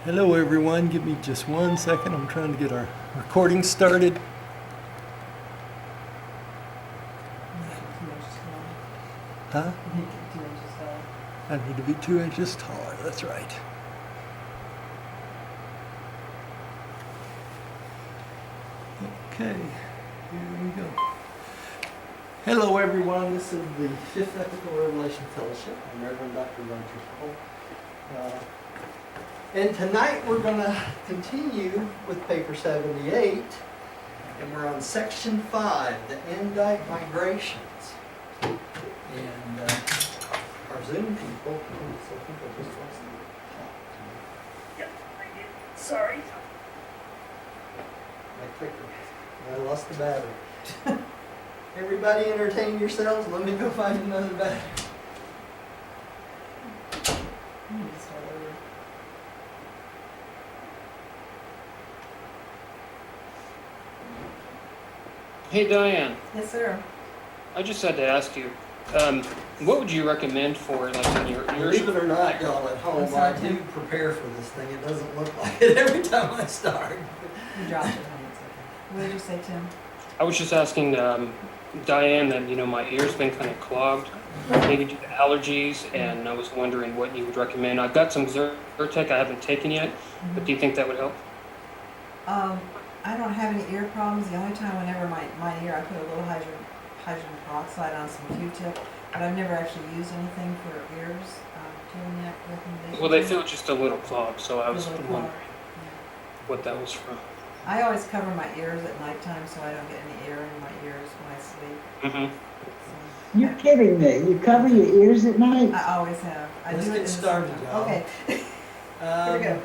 Hello everyone, give me just 1 second. I'm trying to get our recording started. Huh? I need to be 2 inches taller, that's right. Okay, here we go. Hello everyone, this is the Fifth Ethical Revelation Fellowship. I'm Reverend Dr. Roger Cole. And tonight we're going to continue with paper 78, and we're on section 5, the Endite Migrations. And our Zoom people, so people just want to talk to me. Yep, I did. Sorry. My clicker, I lost the battery. Everybody entertain yourselves, let me go find another battery. Hey Diane, Yes, sir. I just had to ask you, what would you recommend for like in your ears? Believe it or not, y'all at home, I do prepare for this thing. It doesn't look like it every time I start. You dropped it, honey. It's okay. What did you say, Tim? I was just asking Diane that my ears been kind of clogged, maybe due to allergies, and I was wondering what you would recommend. I've got some Zyrtec I haven't taken yet, but do you think that would help? I don't have any ear problems. The only time whenever my ear, I put a little hydrogen peroxide on some Q-tip, but I've never actually used anything for ears. Do you have any recommendations? Well, they feel just a little clogged, so I was A little wondering clogged. what that was from. I always cover my ears at nighttime so I don't get any air in my ears when I sleep. Mm-hmm. So, You're kidding me. You cover your ears at night? I always have. Let's do it get in the started, summertime. y'all. Okay. Here we go.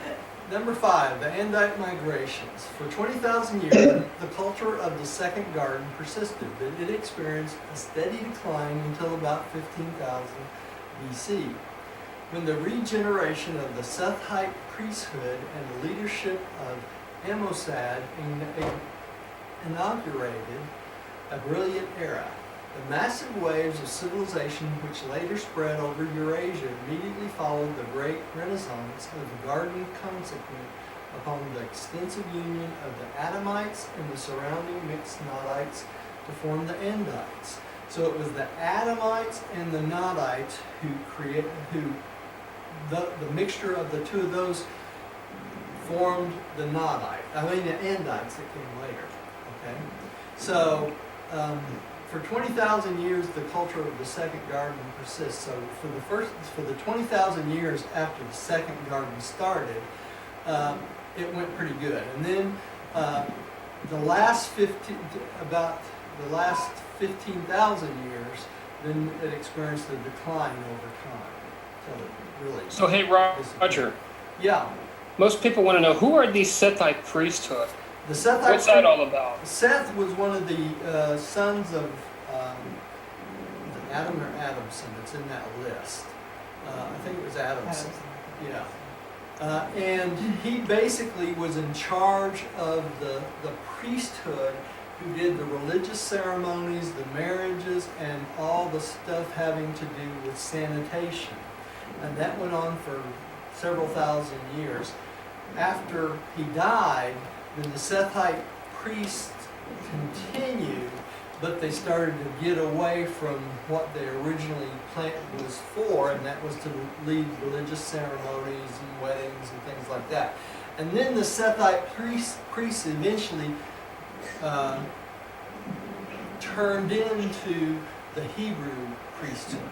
Number 5, the Endite Migrations. For 20,000 years, the culture of the Second Garden persisted, but it experienced a steady decline until about 15,000 BC, when the regeneration of the Sethite priesthood and the leadership of Amosad inaugurated a brilliant era. The massive waves of civilization which later spread over Eurasia immediately followed the great renaissance of the garden, consequent upon the extensive union of the Adamites and the surrounding mixed Nodites to form the Endites. So it was the Adamites and the Nodites the mixture of the two of those formed the the Endites that came later. Okay, so. For 20,000 years, the culture of the Second Garden persists. So for the 20,000 years after the Second Garden started, it went pretty good. And then about the last 15,000 years, then it experienced a decline over time. So really. So hey Roger, Yeah. most people want to know, who are these Sethite priesthood? The Sethite. What's that all about? Seth was one of the sons of Adam or Adamson. It's in that list. I think it was Adamson. Yeah. And he basically was in charge of the priesthood who did the religious ceremonies, the marriages, and all the stuff having to do with sanitation. And that went on for several thousand years. After he died, then the Sethite priests continued, but they started to get away from what they originally planned was for, and that was to lead religious ceremonies and weddings and things like that. And then the Sethite priests eventually turned into the Hebrew priesthood.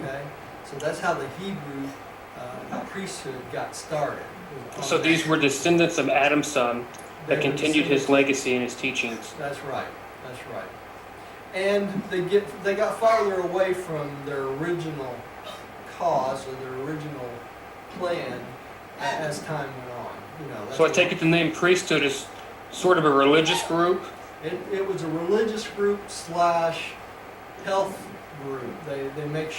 Okay, so that's how the Hebrew priesthood got started. So these were descendants of Adam's son that continued his legacy and his teachings. That's right. That's right. And they got farther away from their original cause or their original plan as time went on. That's So I take it the name priesthood is sort of a religious group? It was a religious group / health group. They made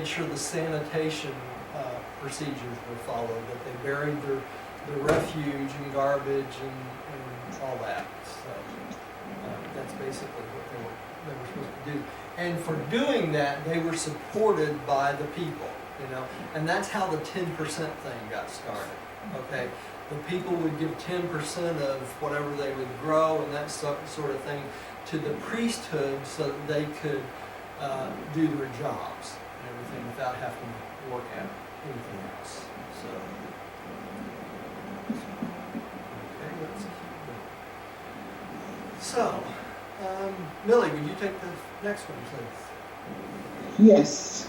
sure the sanitation procedures were followed, that they buried their refuge and garbage and all that. So that's basically what they were supposed to do. And for doing that, they were supported by the people. you know? And that's how the 10% thing got started, okay? The people would give 10% of whatever they would grow and that sort of thing to the priesthood so that they could do their jobs and everything without having to work at anything else. So, okay, let's keep going. So, Millie, would you take the next one, please? Yes.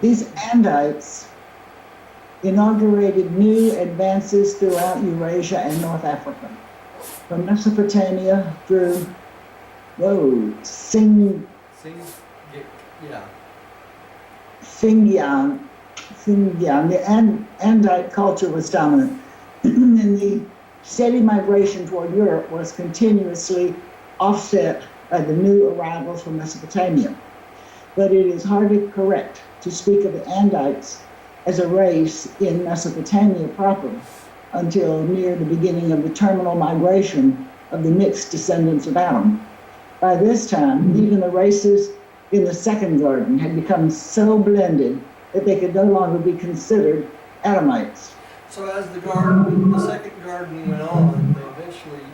These Andites inaugurated new advances throughout Eurasia and North Africa, from Mesopotamia through, Sing, yeah. Xinjiang. The Andite culture was dominant, and the steady migration toward Europe was continuously offset by the new arrivals from Mesopotamia. But it is hardly correct to speak of the Andites as a race in Mesopotamia proper until near the beginning of the terminal migration of the mixed descendants of Adam. By this time, even the races in the second garden had become so blended that they could no longer be considered Adamites. So as the second garden went on, they eventually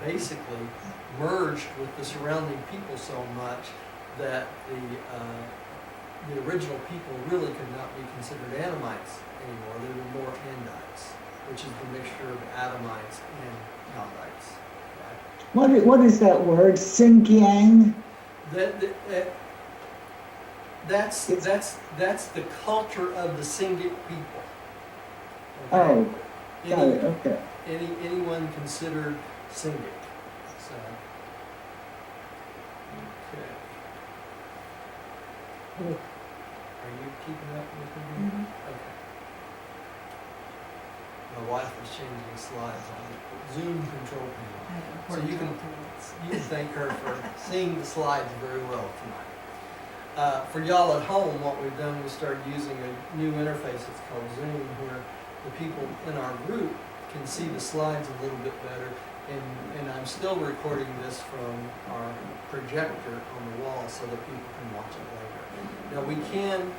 basically merged with the surrounding people so much that the original people really could not be considered Adamites anymore. They were more Andites, which is the mixture of Adamites and Nodites. Right? What is that word? Xinjiang? That's the culture of the Singit people. Okay? Oh, got it, okay. Anyone considered Singit. So, okay. Are you keeping up with me? Mhm. Okay. My wife was changing slides on the Zoom control panel. I have So important you can- documents. You can thank her for seeing the slides very well tonight. For y'all at home, what we've done is started using a new interface. It's called Zoom, where the people in our group can see the slides a little bit better. And I'm still recording this from our projector on the wall so that people can watch it later. Now we can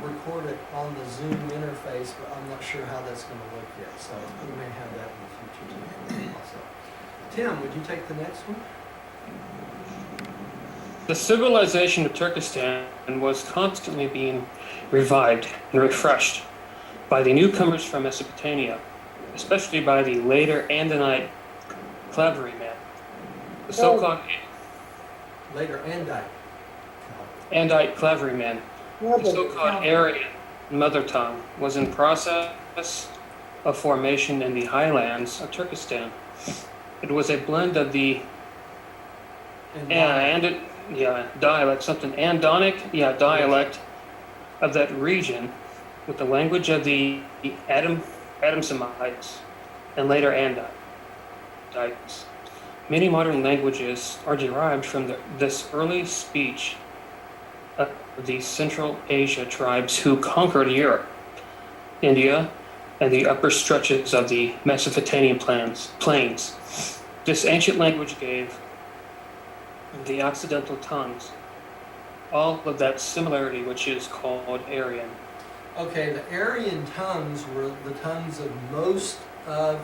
record it on the Zoom interface, but I'm not sure how that's going to look yet. So we may have that in the future too. Also, Tim, would you take the next one? The civilization of Turkestan was constantly being revived and refreshed by the newcomers from Mesopotamia, especially by the later Andinite cavalrymen. The so-called Later, Andite. Andite cavalrymen, the so-called Aryan mother tongue, was in process of formation in the highlands of Turkestan. It was a blend of the dialect, something Andonic, dialect of that region with the language of the Adam Semites and later Andites. Many modern languages are derived from this early speech of the Central Asia tribes who conquered Europe, India, and the upper stretches of the Mesopotamian plains. This ancient language gave the Occidental tongues all of that similarity, which is called Aryan. Okay, the Aryan tongues were the tongues of most of,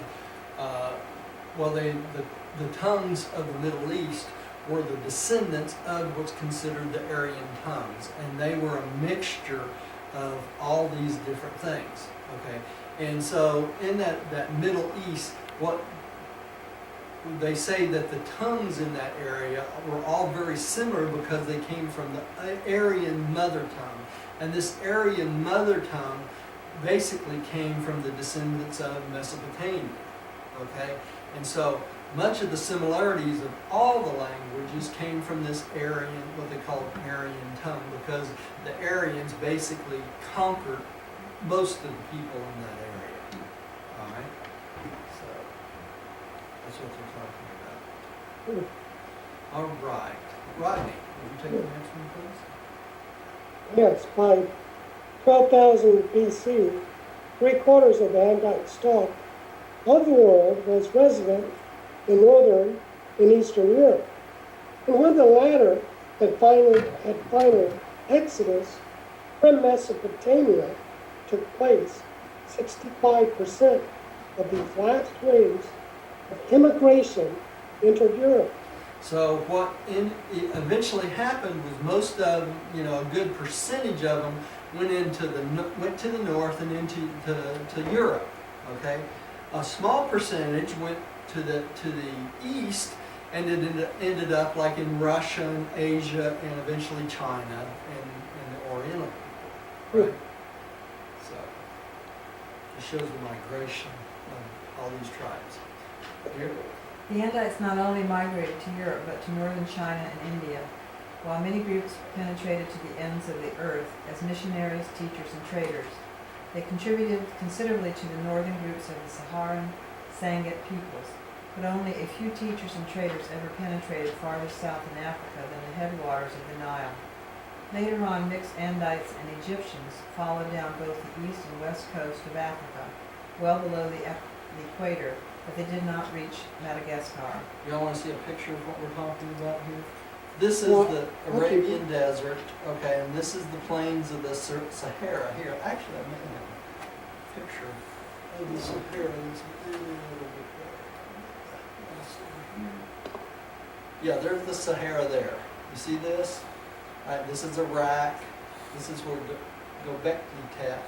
the tongues of the Middle East were the descendants of what's considered the Aryan tongues, and they were a mixture of all these different things. Okay, and so in that Middle East, what they say that the tongues in that area were all very similar because they came from the Aryan mother tongue. And this Aryan mother tongue basically came from the descendants of Mesopotamia. Okay? And so much of the similarities of all the languages came from this Aryan, what they call Aryan tongue, because the Aryans basically conquered most of the people in that area. All right? So that's what they're talking about. All right. Rodney, will you take the next one, please? Yes, by 12,000 BC, 3/4 of the Andite stock of the world was resident in northern and eastern Europe. And when the latter had finally exodus from Mesopotamia took place. 65% of these last waves of immigration entered Europe. So what eventually happened was most of, a good percentage of them went to the north and into to Europe. Okay, a small percentage went to the east and it ended up like in Russia and Asia and eventually China and the Oriental people. Right. So it shows the migration of all these tribes. Here. The Andites not only migrated to Europe, but to northern China and India, while many groups penetrated to the ends of the earth as missionaries, teachers, and traders. They contributed considerably to the northern groups of the Saharan Sangat peoples, but only a few teachers and traders ever penetrated farther south in Africa than the headwaters of the Nile. Later on, mixed Andites and Egyptians followed down both the east and west coast of Africa, well below the equator, but they did not reach Madagascar. Y'all want to see a picture of what we're talking about here? This is Well, the Arabian Desert, okay, and this is the plains of the Sahara here. Actually, I made a picture of the Sahara. There's a little bit there. Yeah, there's the Sahara there. You see this? All right, this is Iraq. This is where Göbekli Tepe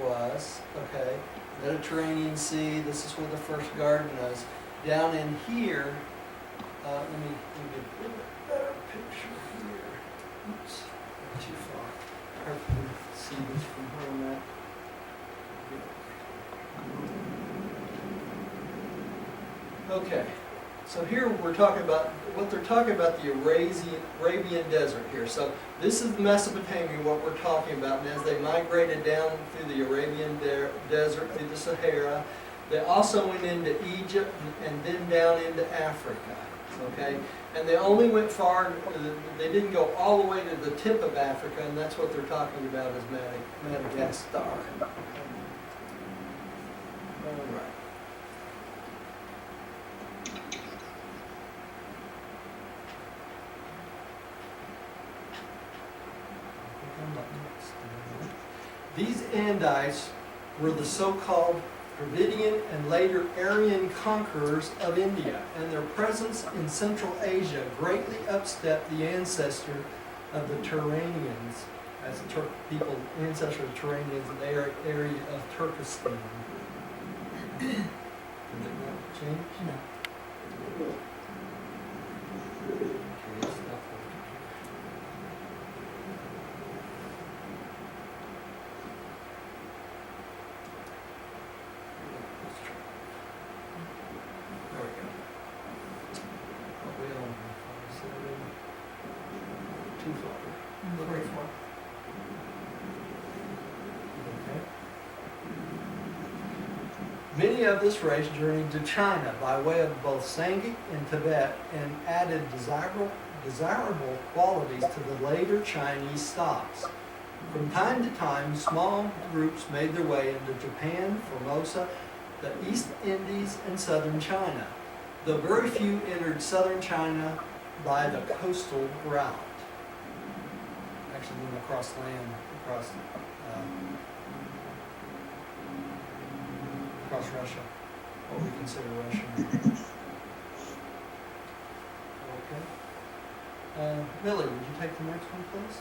was, okay? Mediterranean Sea, this is where the first garden was. Down in here, let me get a little bit better picture here. Oops, not too far. Hard to see this from where I'm at. Okay, so here we're talking about, what they're talking about, the Arabian Desert here. So this is Mesopotamia, what we're talking about. And as they migrated down through the Arabian Desert, through the Sahara, they also went into Egypt and then down into Africa, okay? And they only went far, they didn't go all the way to the tip of Africa, and that's what they're talking about as Madagascar. All right. These Andites were the so-called Dravidian and later Aryan conquerors of India, and their presence in Central Asia greatly upstepped the ancestor of the Turanians, as the ancestor of the Turanians in the area of Turkestan. Did it not change? No. Okay, it's not working. There we go. Oh, we don't too far. Very far. Okay. Many of this race journeyed to China by way of both Sangit and Tibet and added desirable qualities to the later Chinese stops. From time to time, small groups made their way into Japan, Formosa, the East Indies, and southern China, though very few entered southern China by the coastal route. Actually went across land, across Russia, what we consider Russia. Okay. Millie, would you take the next one, please?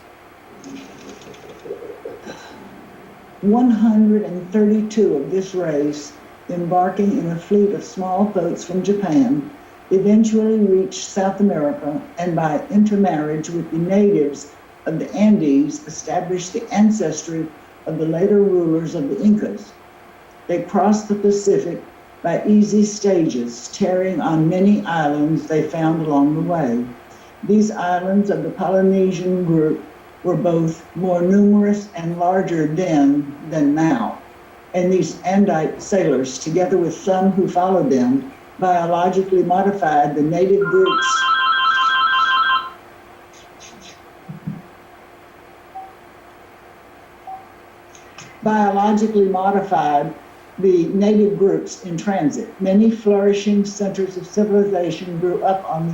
132 of this race, embarking in a fleet of small boats from Japan, eventually reached South America and by intermarriage with the natives of the Andes established the ancestry of the later rulers of the Incas. They crossed the Pacific by easy stages, tarrying on many islands they found along the way. These islands of the Polynesian group were both more numerous and larger then than now. And these Andite sailors, together with some who followed them, biologically modified the native groups in transit. Many flourishing centers of civilization grew up on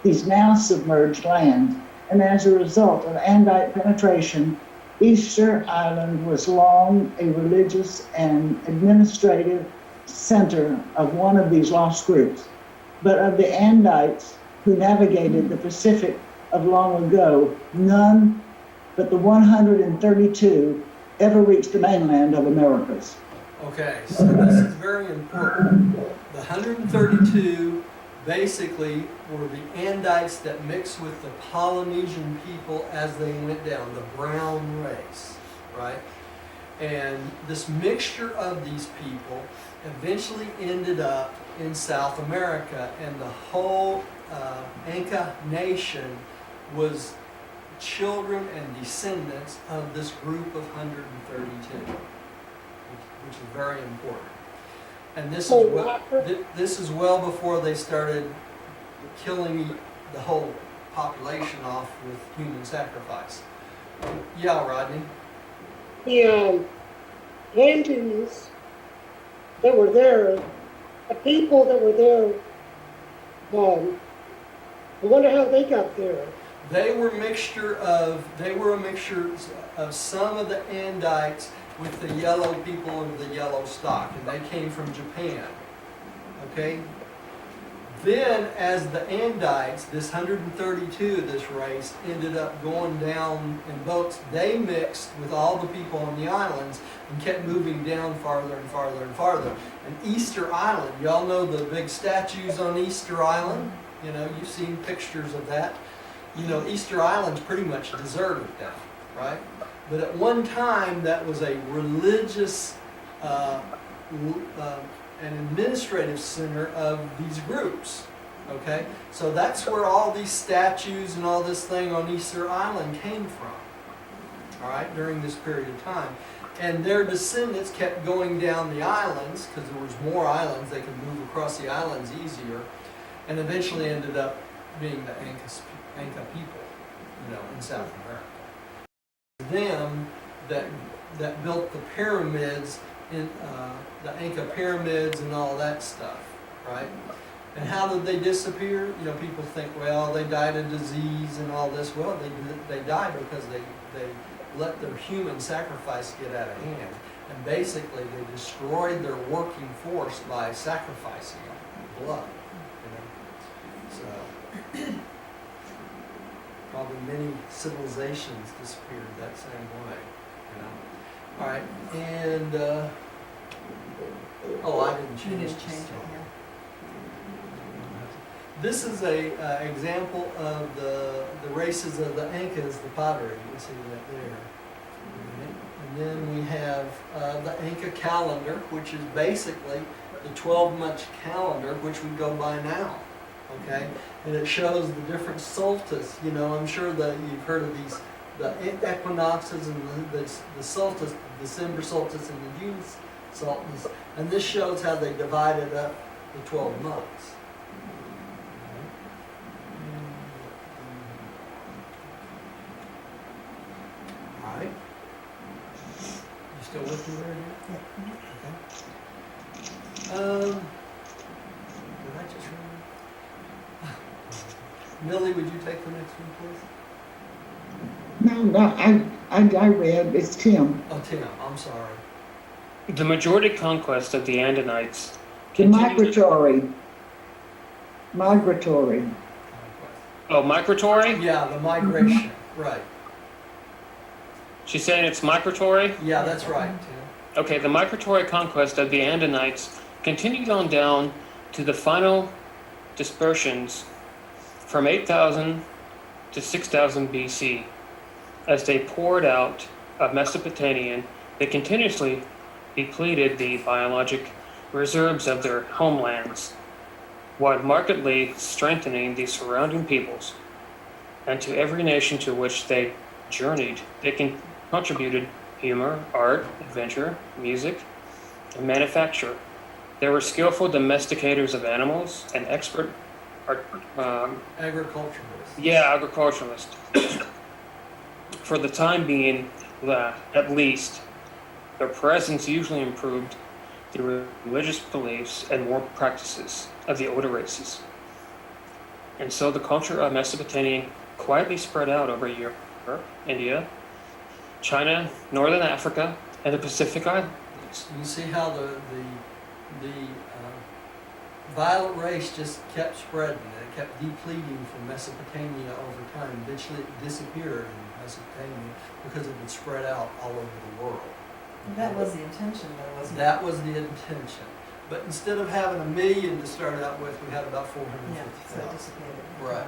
these now submerged lands, and as a result of Andite penetration, Easter Island was long a religious and administrative center of one of these lost groups. But of the Andites who navigated the Pacific of long ago, none but the 132 ever reached the mainland of Americas. Okay, so this is very important. The 132 basically were the Andites that mixed with the Polynesian people as they went down, the brown race, right? And this mixture of these people eventually ended up in South America, and the whole Inca nation was children and descendants of this group of 132, which is very important. And this is this is well before they started killing the whole population off with human sacrifice. Yeah, Rodney? The Andes that were there, the people that were there, I wonder how they got there. They were a mixture of some of the Andites with the yellow people of the yellow stock, and they came from Japan. Okay? Then, as the Andites, this 132 of this race, ended up going down in boats, they mixed with all the people on the islands and kept moving down farther and farther and farther. And Easter Island, y'all know the big statues on Easter Island? You know, you've seen pictures of that. You know, Easter Island's pretty much deserted now, right? But at one time, that was a religious an administrative center of these groups, okay? So that's where all these statues and all this thing on Easter Island came from, all right, during this period of time. And their descendants kept going down the islands, because there was more islands, they could move across the islands easier, and eventually ended up being the Inca people, you know, in South America. Them that built the pyramids, in the Inca pyramids and all that stuff, right? And how did they disappear? You know, people think, well, they died of disease and all this. Well, they died because they let their human sacrifice get out of hand. And basically, they destroyed their working force by sacrificing blood, you know? So, probably many civilizations disappeared that same way, you know? All right, and, I didn't You change didn't change it, yeah. This is a example of the races of the Incas, the pottery. You can see that there. Okay. And then we have the Inca calendar, which is basically the 12-month calendar, which we go by now. Okay, and it shows the different solstices. You know, I'm sure that you've heard of these, the equinoxes and the solstice, December solstice and the June solstice. And this shows how they divided up the 12 months. All right. You still with me there, dear? Yeah. Okay. Did I just read? Millie, would you take the next one, please? No, I read, it's Tim. Oh, Tim, I'm sorry. The majority conquest of the Andinites The continued. migratory. Oh, migratory? Yeah, the migration, right. She's saying it's migratory? Yeah, that's right, Tim. Okay, the migratory conquest of the Andinites continued on down to the final dispersions from 8,000 to 6,000 BC. As they poured out of Mesopotamia, they continuously depleted the biologic reserves of their homelands, while markedly strengthening the surrounding peoples. And to every nation to which they journeyed, they contributed humor, art, adventure, music, and manufacture. They were skillful domesticators of animals and expert Agriculturalists. agriculturalists. For the time being, at least, their presence usually improved the religious beliefs and moral practices of the older races. And so the culture of Mesopotamian quietly spread out over Europe, India, China, Northern Africa, and the Pacific Islands. You see how the violet race just kept spreading, and it kept depleting from Mesopotamia over time. Eventually it disappeared in Mesopotamia because it had spread out all over the world. That was the intention, though, wasn't it? That was the intention. But instead of having 1 million to start out with, we had about Yeah, so it 450,000. dissipated. Right.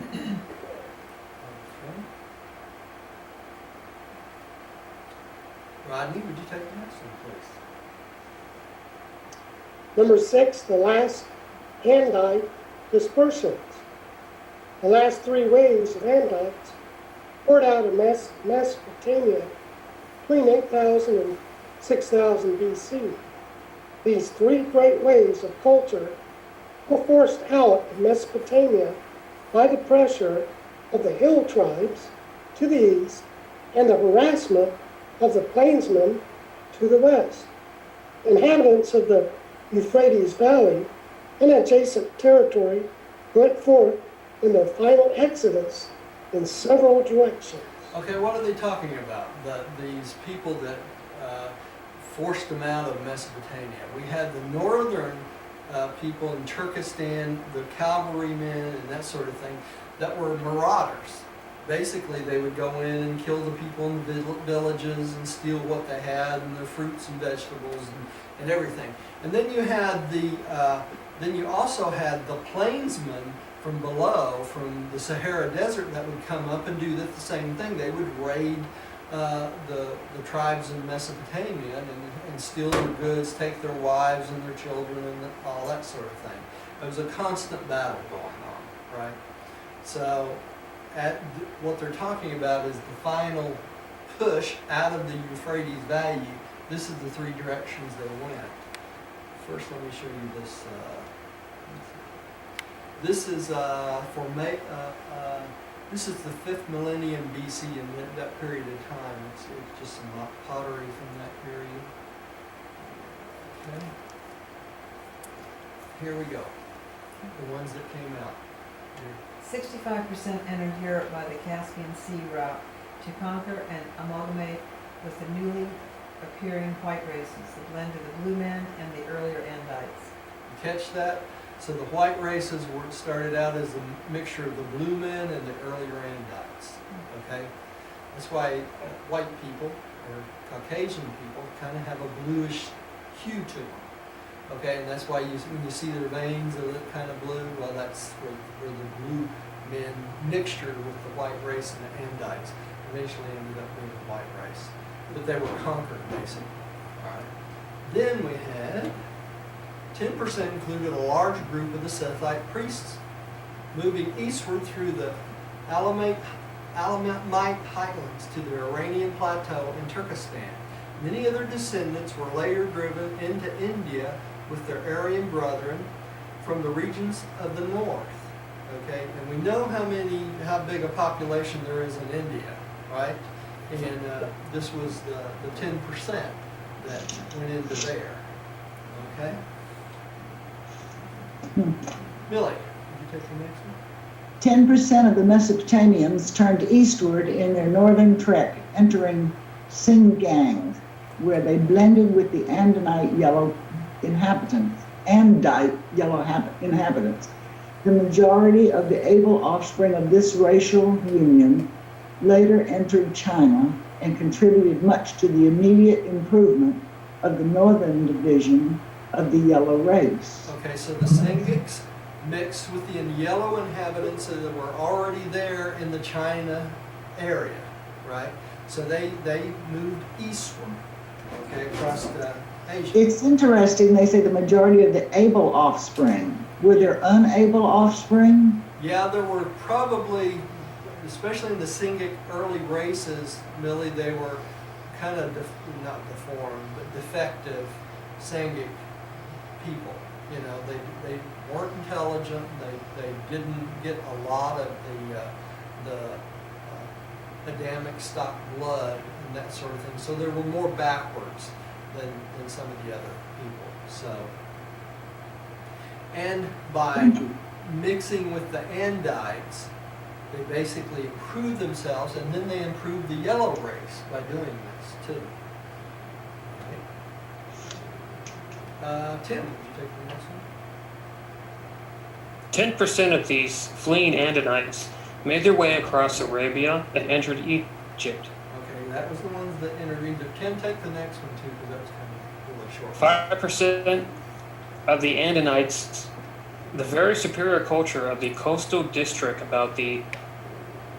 Okay. Rodney, would you take the next one, please? Number 6, the last Andite dispersions. The last 3 waves of Andites poured out of Mesopotamia between 8,000 and 6,000 BC. These 3 great waves of culture were forced out of Mesopotamia by the pressure of the hill tribes to the east and the harassment of the plainsmen to the west. Inhabitants of the Euphrates Valley and adjacent territory went forth in their final exodus in several directions. Okay, what are they talking about? These people that forced them out of Mesopotamia. We had the northern people in Turkestan, the cavalrymen and that sort of thing, that were marauders. Basically, they would go in and kill the people in the villages and steal what they had and their fruits and vegetables and everything. And then you had then you also had the plainsmen from below, from the Sahara Desert, that would come up and do the same thing. They would raid the tribes in Mesopotamia and steal their goods, take their wives and their children and all that sort of thing. It was a constant battle going on, right? So what they're talking about is the final push out of the Euphrates Valley. This is the 3 directions they went. First, let me show you this. This is this is the 5th millennium BC, in that period of time. It's just some pottery from that period. Okay. Here we go. The ones that came out. 65% entered Europe by the Caspian Sea route to conquer and amalgamate with the newly appearing white races, the blend of the blue men and the earlier Andites. You catch that? So the white races started out as a mixture of the blue men and the earlier Andites. Okay? That's why white people, or Caucasian people, kind of have a bluish hue to them. Okay, and that's why when you see their veins, they look kind of blue. Well, that's where the blue men mixtured with the white race and the Andites eventually ended up being the white race. But they were conquered, basically. All right. Then we had 10% included a large group of the Sethite priests, moving eastward through the Alamite highlands to the Iranian plateau in Turkestan. Many of their descendants were later driven into India with their Aryan brethren from the regions of the north. Okay, and we know how big a population there is in India, right? And this was the 10% that went into there. Okay? Millie, would you take the next one? 10% of the Mesopotamians turned eastward in their northern trek, entering Singang, where they blended with the Andite yellow inhabitants. The majority of the able offspring of this racial union later entered China and contributed much to the immediate improvement of the northern division of the yellow race. Okay, so the Singiks mixed with the yellow inhabitants that were already there in the China area, right? So they moved eastward, okay, across Asia. It's interesting, they say the majority of the able offspring. Were there unable offspring? Yeah, there were probably, especially in the Singic early races, Millie, they were kind of, not deformed, but defective Singic people. You know, they weren't intelligent, they didn't get a lot of the Adamic stock blood and that sort of thing. So they were more backwards than some of the other people. So, and by mixing with the Andites, They basically improve themselves, and then they improve the yellow race by doing this too. Tim, would you take the next one? 10% of these fleeing Andanites made their way across Arabia and entered Egypt. Okay, that was the ones that entered Egypt. Tim, take the next one too, because that was kind of really short. 5% of the Andanites, the very superior culture of the coastal district about the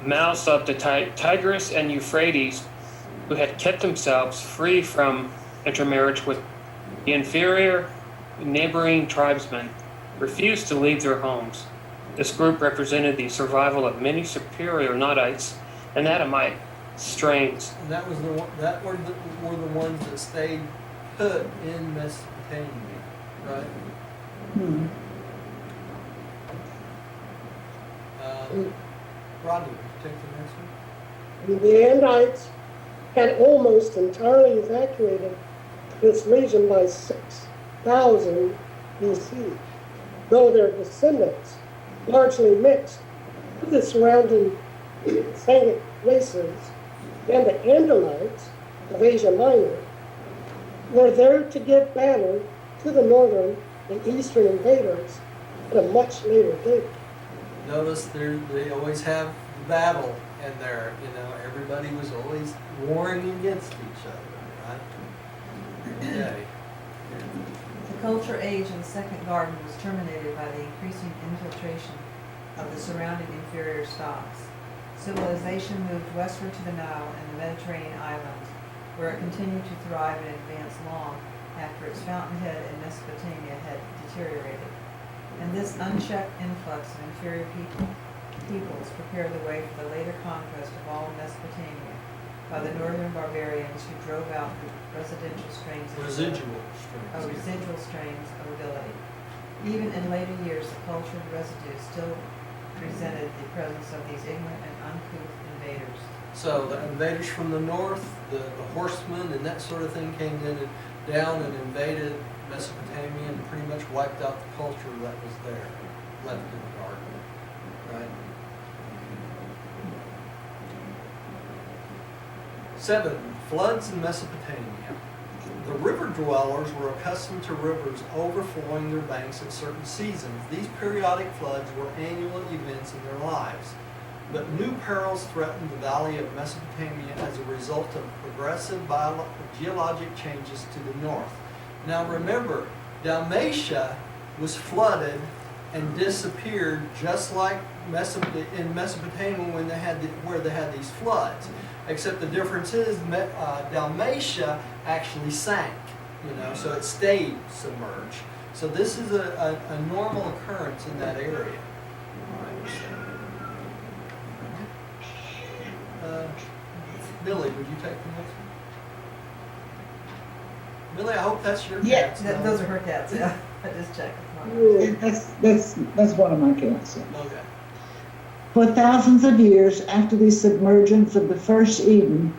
mouths of the Tigris and Euphrates, who had kept themselves free from intermarriage with the inferior neighboring tribesmen, refused to leave their homes. This group represented the survival of many superior Nadites and Adamite strains. And that was the one, that were the ones that stayed put in Mesopotamia, right? Hmm. Rodney, would you take the next one? The Andites had almost entirely evacuated this region by 6000 BC, though their descendants, largely mixed with the surrounding Semitic races and the Andalites of Asia Minor, were there to give battle to the northern and eastern invaders at a much later date. Notice they always have the battle in there, you know, everybody was always warring against each other, right? Okay. The culture age in the Second Garden was terminated by the increasing infiltration of the surrounding inferior stocks. Civilization moved westward to the Nile and the Mediterranean islands, where it continued to thrive and advance long after its fountainhead in Mesopotamia had deteriorated. And this unchecked influx of inferior peoples prepared the way for the later conquest of all Mesopotamia by the northern barbarians who drove out the residual strains of Residual strings. residual strains of ability. Even in later years, the cultural residue still presented the presence of these ignorant and uncouth invaders. So the invaders from the north, the horsemen and that sort of thing came in and down and invaded Mesopotamia and pretty much wiped out the culture that was there, left in the garden, right? 7, floods in Mesopotamia. The river dwellers were accustomed to rivers overflowing their banks at certain seasons. These periodic floods were annual events in their lives. But new perils threatened the valley of Mesopotamia as a result of progressive geologic changes to the north. Now remember, Dalmatia was flooded and disappeared just like in Mesopotamia when where they had these floods. Except the difference is Dalmatia actually sank, you know, so it stayed submerged. So this is a normal occurrence in that area. Billy, would you take the next one? Billy, I hope that's your Yeah. cats. Those are her cats, yeah. I just checked. It's not hers. That's one of my cats. Yeah. Okay. For thousands of years after the submergence of the first Eden,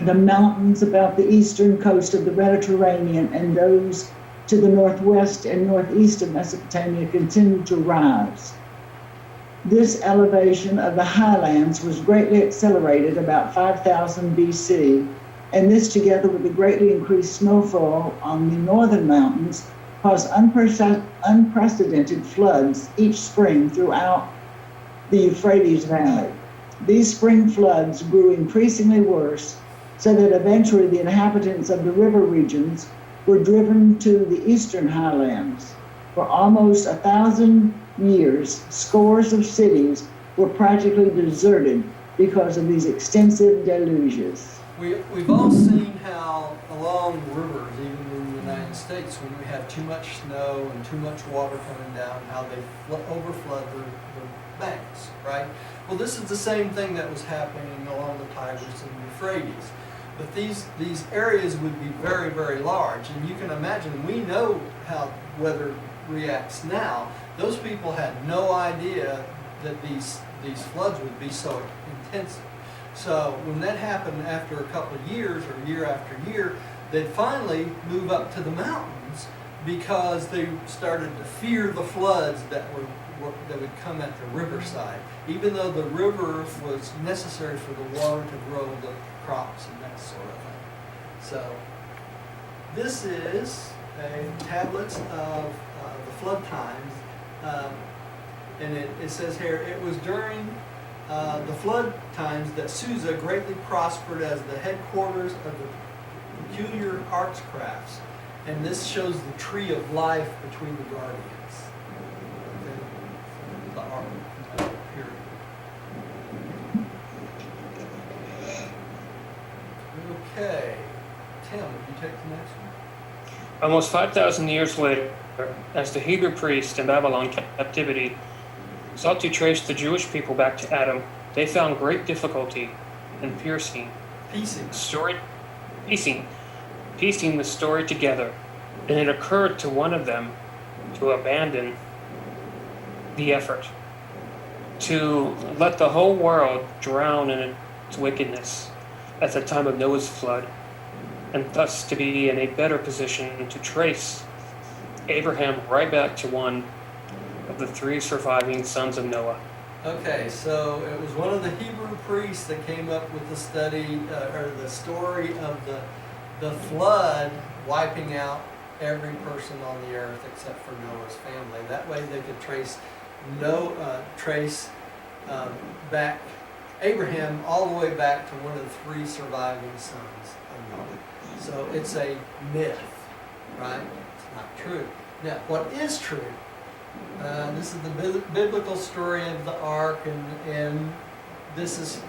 the mountains about the eastern coast of the Mediterranean and those to the northwest and northeast of Mesopotamia continued to rise. This elevation of the highlands was greatly accelerated about 5000 BC, and this, together with the greatly increased snowfall on the northern mountains, caused unprecedented floods each spring throughout the Euphrates Valley. These spring floods grew increasingly worse, so that eventually the inhabitants of the river regions were driven to the eastern highlands. For almost 1,000 years, scores of cities were practically deserted because of these extensive deluges. We've all seen how along rivers, even in the United States, when we have too much snow and too much water coming down, how they overflood the banks, right? Well, this is the same thing that was happening along the Tigris and Euphrates. But these areas would be very, very large, and you can imagine, we know how weather reacts now. Those people had no idea that these floods would be so intensive. So when that happened after a couple of years or year after year, they'd finally move up to the mountains, because they started to fear the floods that would come at the riverside, even though the river was necessary for the water to grow the crops and that sort of thing. So this is a tablets of the flood times, and it says here, it was during the flood times that Susa greatly prospered as the headquarters of the peculiar arts crafts. And this shows the tree of life between the guardians. Okay. The art period. Okay. Tim, would you take the next one? Almost 5,000 years later, as the Hebrew priests in Babylon captivity sought to trace the Jewish people back to Adam, they found great difficulty in piecing the story together, and it occurred to one of them to abandon the effort, to let the whole world drown in its wickedness at the time of Noah's flood, and thus to be in a better position to trace Abraham right back to one of the 3 surviving sons of Noah. Okay, so it was one of the Hebrew priests that came up with the study, or the story of the flood wiping out every person on the earth except for Noah's family. That way they could trace back Abraham all the way back to one of the 3 surviving sons of Noah. So it's a myth, right? It's not true. Now, what is true? This is the biblical story of the ark, and this is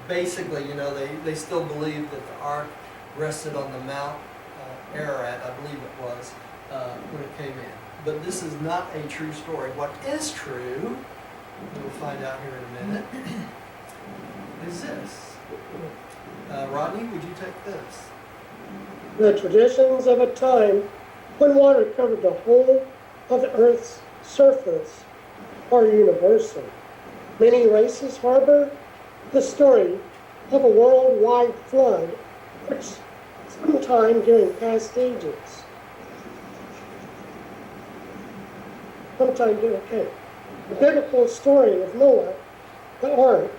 basically, they still believe that the ark rested on the Mount Ararat, I believe it was, when it came in. But this is not a true story. What is true, we'll find out here in a minute, is this. Rodney, would you take this? The traditions of a time when water covered the whole of the earth's surface are universal. Many races harbor the story of a worldwide flood, which sometime during past ages. The biblical story of Noah, the ark,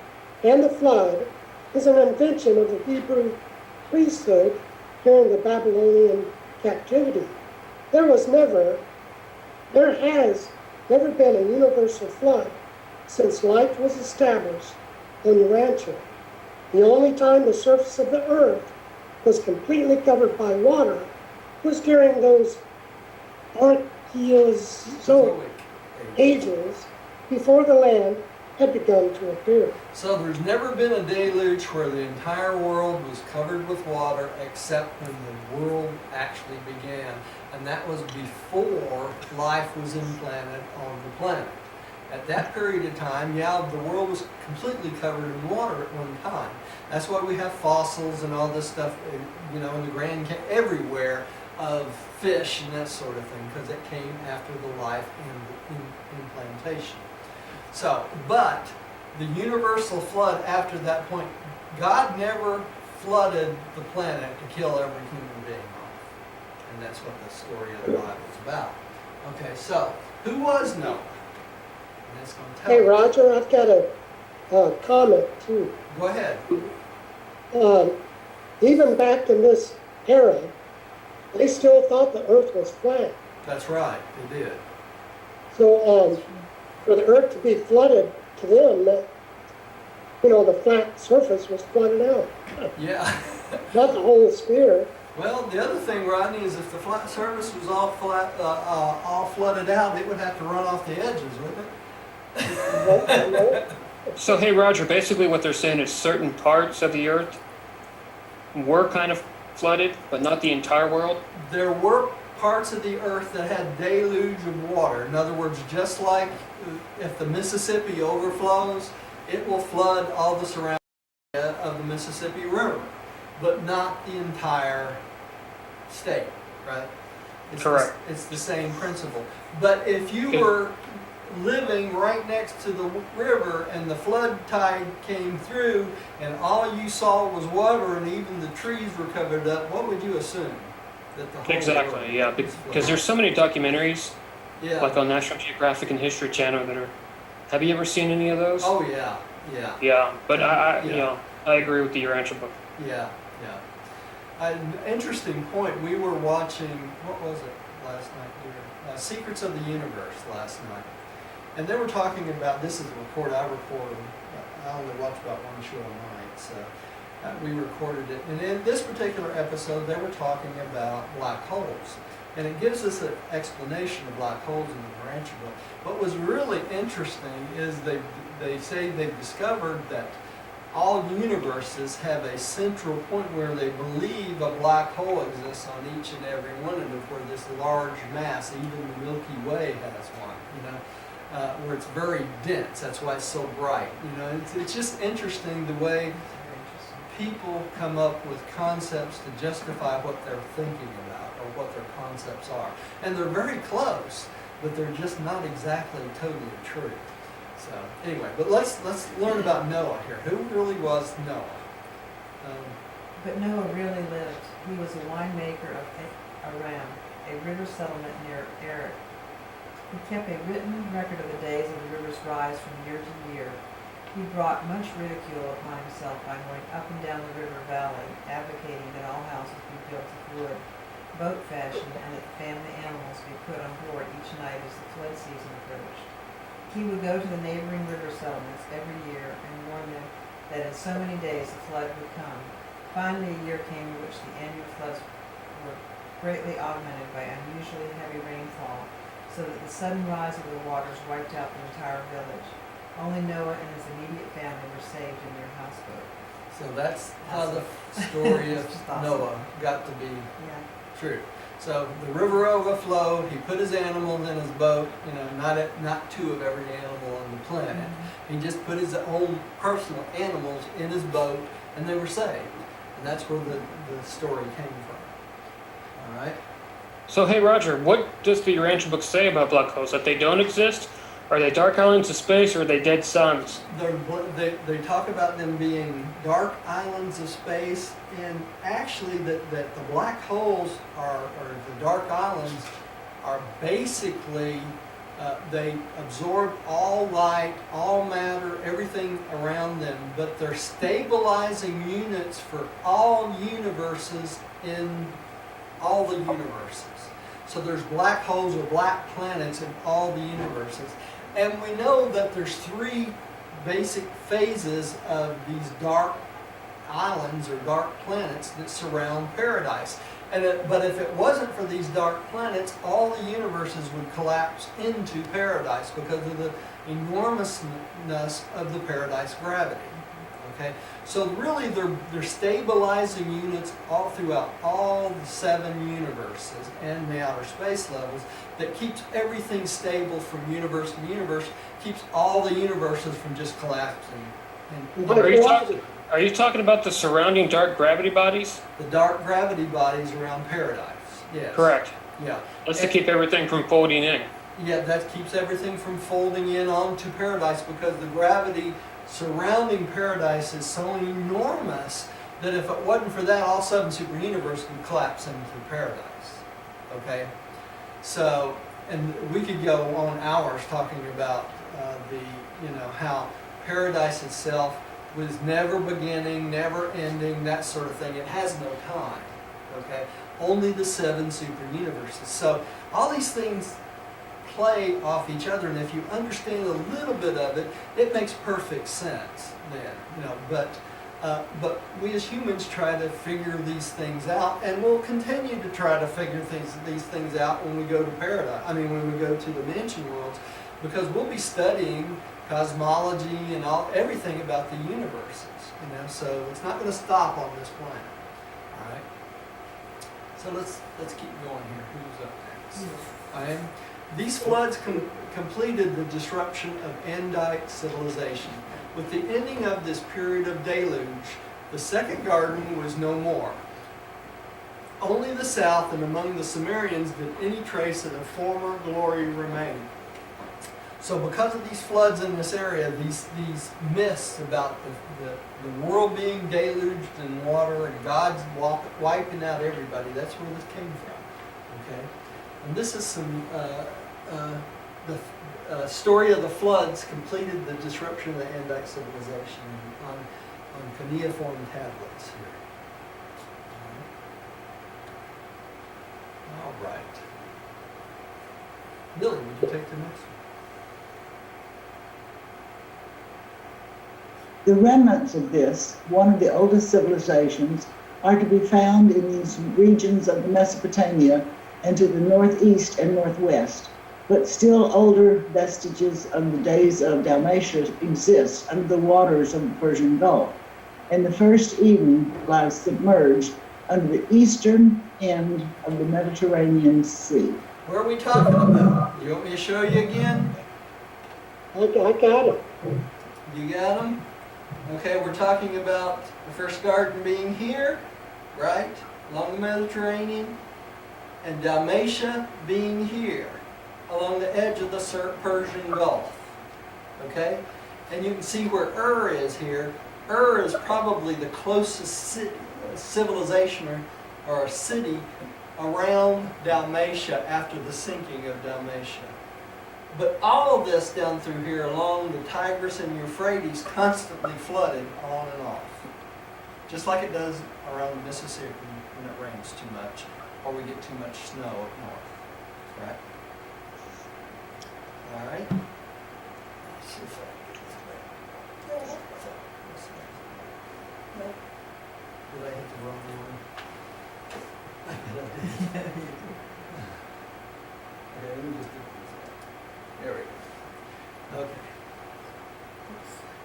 and the flood is an invention of the Hebrew priesthood during the Babylonian captivity. There has never been a universal flood since life was established on Urantia. The only time the surface of the earth was completely covered by water was during those Archaeozoic ages before the land had begun to appear. So there's never been a deluge where the entire world was covered with water except when the world actually began. And that was before life was implanted on the planet. At that period of time, the world was completely covered in water at one time. That's why we have fossils and all this stuff, in the Grand Canyon, everywhere, of fish and that sort of thing, because it came after the life and the implantation. So, but the universal flood after that point, God never flooded the planet to kill every human being off. And that's what the story of the Bible is about. Okay, so, who was Noah? And that's going to tell Hey, us. Roger, I've got a comment too. Go ahead. Even back in this era, they still thought the earth was flat. That's right, they did. So, for the earth to be flooded to them, that, the flat surface was flooded out. Yeah. Not the whole sphere. Well, the other thing, Rodney, is if the flat surface was all flooded out, it would have to run off the edges, wouldn't it? So, hey, Roger, basically what they're saying is certain parts of the earth were kind of flooded, but not the entire world. There were parts of the earth that had deluge of water. In other words, just like if the Mississippi overflows, it will flood all the surrounding area of the Mississippi River, but not the entire state, right? Correct. It's the same principle. But if you were living right next to the river and the flood tide came through and all you saw was water and even the trees were covered up, what would you assume? that the whole world Exactly, yeah, is because there's so many documentaries, yeah. like on National Geographic and History Channel that are, have you ever seen any of those? Oh yeah, yeah, Yeah, but you Yeah. know, I agree with the Urantia book. yeah, yeah. An interesting point. We were watching, what was it last night? Secrets of the Universe last night, and they were talking about, this is a report I recorded. I only watch about one show a night, so we recorded it. And in this particular episode, they were talking about black holes, and it gives us an explanation of black holes in the Urantia book. What was really interesting is they say they've discovered that all universes have a central point where they believe a black hole exists on each and every one of them, where this large mass, even the Milky Way has one, where it's very dense. That's why it's so bright. It's just interesting the way Very interesting. people come up with concepts to justify what they're thinking about or what their concepts are. And they're very close, but they're just not exactly totally true. So anyway, but let's learn about Noah here. Who really was Noah? But Noah really lived. He was a winemaker of Aram, a river settlement near Erech. He kept a written record of the days of the river's rise from year to year. He brought much ridicule upon himself by going up and down the river valley, advocating that all houses be built of wood, boat fashion, and that family animals be put on board each night as the flood season approached. He would go to the neighboring river settlements every year and warn them that in so many days the flood would come. Finally, a year came in which the annual floods were greatly augmented by unusually heavy rainfall, so that the sudden rise of the waters wiped out the entire village. Only Noah and his immediate family were saved in their houseboat. So that's how the story of It's just awesome. Noah got to be Yeah. true. So the river overflowed. He put his animals in his boat. Not two of every animal on the planet. Mm-hmm. He just put his own personal animals in his boat, and they were saved. And that's where the story came from. All right. So hey Roger, what does the Urantia book say about black holes? That they don't exist? Are they dark islands of space, or are they dead suns? They talk about them being dark islands of space, and actually that the black holes or the dark islands are basically, they absorb all light, all matter, everything around them, but they're stabilizing units for all universes in all the universes. So there's black holes or black planets in all the universes. And we know that there's three basic phases of these dark islands or dark planets that surround paradise. But if it wasn't for these dark planets, all the universes would collapse into paradise because of the enormousness of the paradise gravity. Okay, so really they're stabilizing units all throughout all the 7 universes and the outer space levels that keeps everything stable from universe to universe, keeps all the universes from just collapsing. And Are you talking about the surrounding dark gravity bodies? the dark gravity bodies around paradise. Yes. Correct. Yeah. That's to keep everything from folding in. Yeah, that keeps everything from folding in onto paradise because the gravity surrounding paradise is so enormous that if it wasn't for that, all 7 super universes would collapse into paradise. Okay? So, and we could go on hours talking about how paradise itself was never beginning, never ending, that sort of thing. It has no time. Okay? Only the 7 super universes. So, all these things play off each other, and if you understand a little bit of it, it makes perfect sense then, but we as humans try to figure these things out, and we'll continue to try to figure these things out when we go to paradise. When we go to the dimension worlds, because we'll be studying cosmology and everything about the universes, so it's not going to stop on this planet. All right. So let's keep going here. Who's up next? I am. These floods completed the disruption of Andite civilization. With the ending of this period of deluge, the second garden was no more. Only the south and among the Sumerians did any trace of the former glory remain. So because of these floods in this area, these myths about the world being deluged in water and God's wiping out everybody, that's where this came from. Okay, and this is some the story of the floods completed the disruption of the Andite civilization on cuneiform tablets here. All right. Billy, would you take the next one? The remnants of this, one of the oldest civilizations, are to be found in these regions of Mesopotamia and to the northeast and northwest. But still older vestiges of the days of Dalmatia exist under the waters of the Persian Gulf. And the first Eden lies submerged under the eastern end of the Mediterranean Sea. Where are we talking about? You want me to show you again? I got it. You got them? Okay, we're talking about the first garden being here, right? Along the Mediterranean. And Dalmatia being here, along the edge of the Persian Gulf. Okay? And you can see where Ur is here. Ur is probably the closest civilization or a city around Dalmatia after the sinking of Dalmatia. But all of this down through here along the Tigris and Euphrates constantly flooded on and off. Just like it does around the Mississippi when it rains too much or we get too much snow up north. Right? All right. Let's see if I can get this back. Did I hit the wrong one? I did. Okay, let me just do this. There we go. Okay.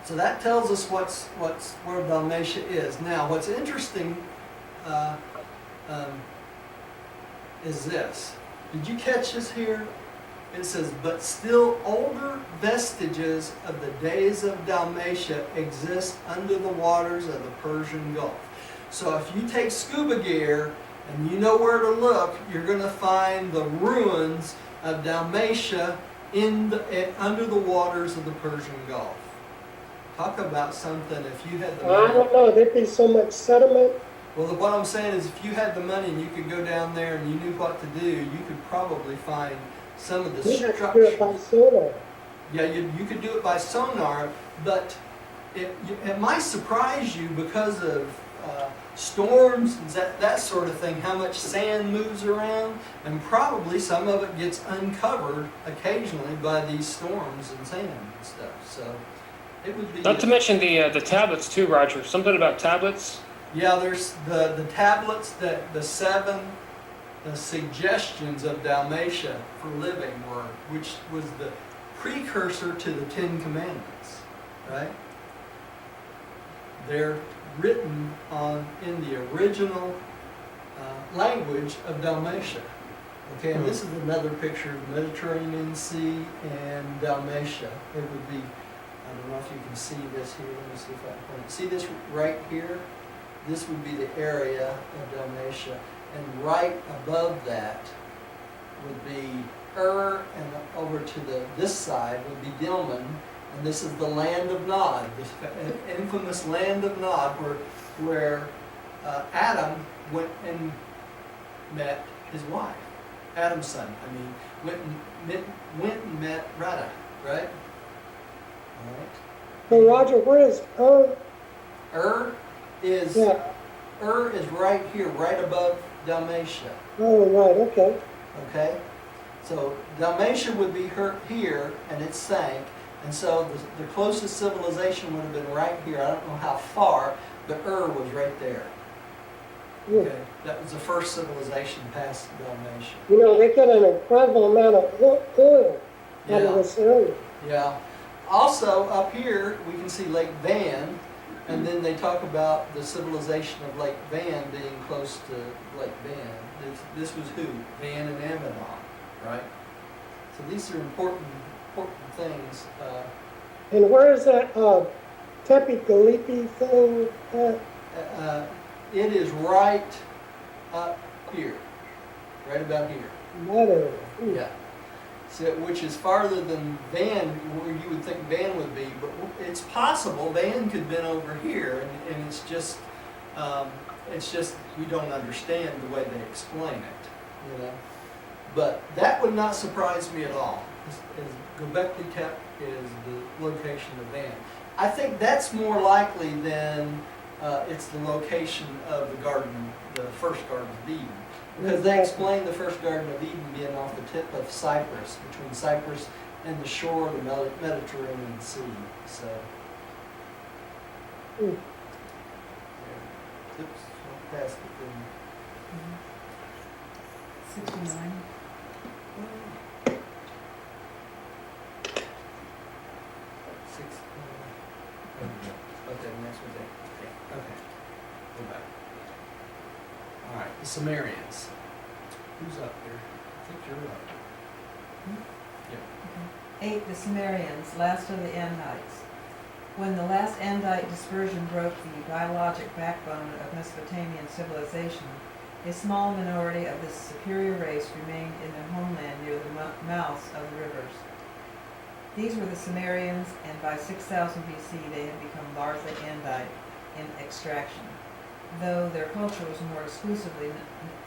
So that tells us where Dalmatia is. Now, what's interesting is this. Did you catch this here? It says, but still older vestiges of the days of Dalmatia exist under the waters of the Persian Gulf. So if you take scuba gear and you know where to look, you're going to find the ruins of Dalmatia under the waters of the Persian Gulf. Talk about something if you had the I money. don't know, there'd be so much sediment. Well, what I'm saying is if you had the money and you could go down there and you knew what to do, you could probably find some of the We'd have to do it by structures. sonar. Yeah, you could do it by sonar, but it might surprise you because of storms and that sort of thing, how much sand moves around, and probably some of it gets uncovered occasionally by these storms and sand and stuff. So it would be. Not to mention the tablets too, Roger. Something about tablets. Yeah, there's the tablets that the suggestions of Dalmatia for living were, which was the precursor to the Ten Commandments, right? They're written in the original language of Dalmatia. Okay, and this is another picture of the Mediterranean Sea and Dalmatia. It would be, I don't know if you can see this here. Let me see if I can point. See this right here? This would be the area of Dalmatia. And right above that would be Ur, and over to this side would be Dilmun. And this is the land of Nod, the infamous land of Nod, where Adam went and met his wife, Adam's son. I mean, went and met Radha, right? All right. Hey, Roger, where is Ur? Ur is right here, right above Dalmatia. Oh, right, okay. Okay, so Dalmatia would be here, and it sank. And so the closest civilization would have been right here. I don't know how far, but Ur was right there. Okay, that was the first civilization past Dalmatia. You know, they get an incredible amount of oil out of this area. Yeah. Also, up here, we can see Lake Van, and then they talk about the civilization of Lake Van being close to Lake Van. This was who? Van and Amidon, right? So these are important things. And where is that Tepe Galipi thing at? It is right up here, right about here. That area. Yeah. which is farther than Van, where you would think Van would be, but it's possible Van could have been over here, and it's just we don't understand the way they explain it, you know. But that would not surprise me at all. Göbekli Tepe is the location of Van. I think that's more likely than it's the location of the garden, the first Garden of Eden. Because they explain the first Garden of Eden being off the tip of Cyprus, between Cyprus and the shore of the Mediterranean Sea. So, Hmm. yeah. Oops, walked past it, didn't I? 69. Okay, next was eight. Okay, go back. All right, the Sumerians. Who's up here? I think you're up. Yeah. 8. The Sumerians, last of the Endites. When the last Endite dispersion broke the biologic backbone of Mesopotamian civilization, a small minority of this superior race remained in their homeland near the mouths of the rivers. These were the Sumerians, and by 6000 BC they had become largely Andite in extraction, though their culture was more exclusively